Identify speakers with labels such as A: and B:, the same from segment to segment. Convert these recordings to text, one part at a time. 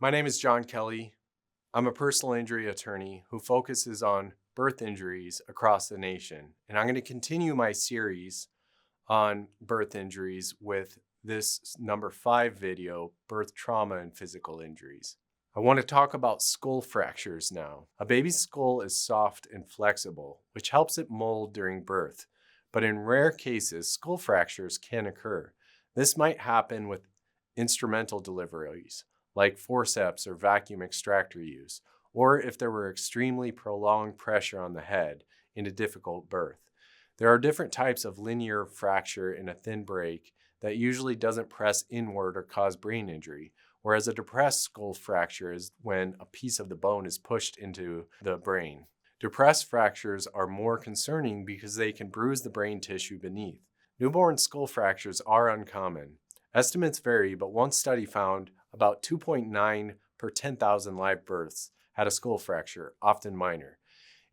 A: My name is John Kelly. I'm a personal injury attorney who focuses on birth injuries across the nation. And I'm going to continue my series on birth injuries with this number 5 video, birth trauma and physical injuries. I want to talk about skull fractures now. A baby's skull is soft and flexible, which helps it mold during birth. But in rare cases, skull fractures can occur. This might happen with instrumental deliveries, like forceps or vacuum extractor use, or if there were extremely prolonged pressure on the head in a difficult birth. There are different types of linear fracture in a thin break that usually doesn't press inward or cause brain injury, whereas a depressed skull fracture is when a piece of the bone is pushed into the brain. Depressed fractures are more concerning because they can bruise the brain tissue beneath. Newborn skull fractures are uncommon. Estimates vary, but one study found about 2.9 per 10,000 live births had a skull fracture, often minor.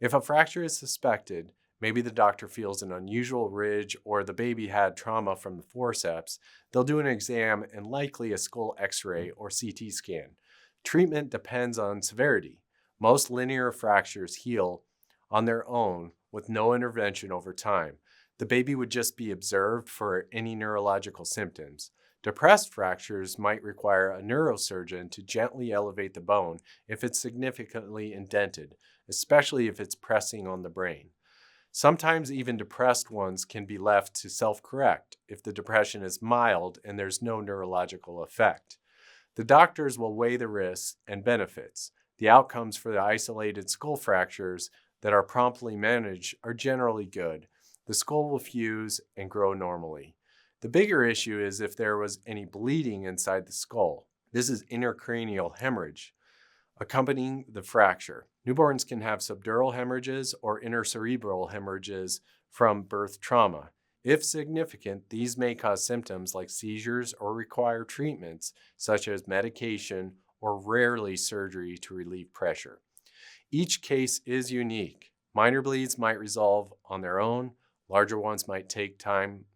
A: If a fracture is suspected, maybe the doctor feels an unusual ridge or the baby had trauma from the forceps, they'll do an exam and likely a skull x-ray or CT scan. Treatment depends on severity. Most linear fractures heal on their own with no intervention over time. The baby would just be observed for any neurological symptoms. Depressed fractures might require a neurosurgeon to gently elevate the bone if it's significantly indented, especially if it's pressing on the brain. Sometimes even depressed ones can be left to self-correct if the depression is mild and there's no neurological effect. The doctors will weigh the risks and benefits. The outcomes for the isolated skull fractures that are promptly managed are generally good. The skull will fuse and grow normally. The bigger issue is if there was any bleeding inside the skull. This is intracranial hemorrhage, accompanying the fracture. Newborns can have subdural hemorrhages or intercerebral hemorrhages from birth trauma. If significant, these may cause symptoms like seizures or require treatments such as medication or rarely surgery to relieve pressure. Each case is unique. Minor bleeds might resolve on their own. Larger ones might take time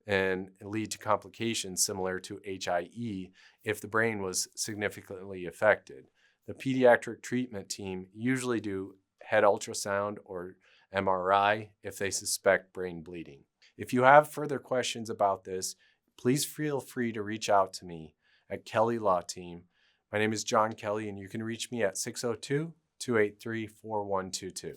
A: and lead to complications similar to H.I.E. if the brain was significantly affected. The pediatric treatment team usually do head ultrasound or MRI if they suspect brain bleeding. If you have further questions about this, please feel free to reach out to me at Kelly Law Team. My name is John Kelly, and you can reach me at 602-283-4122.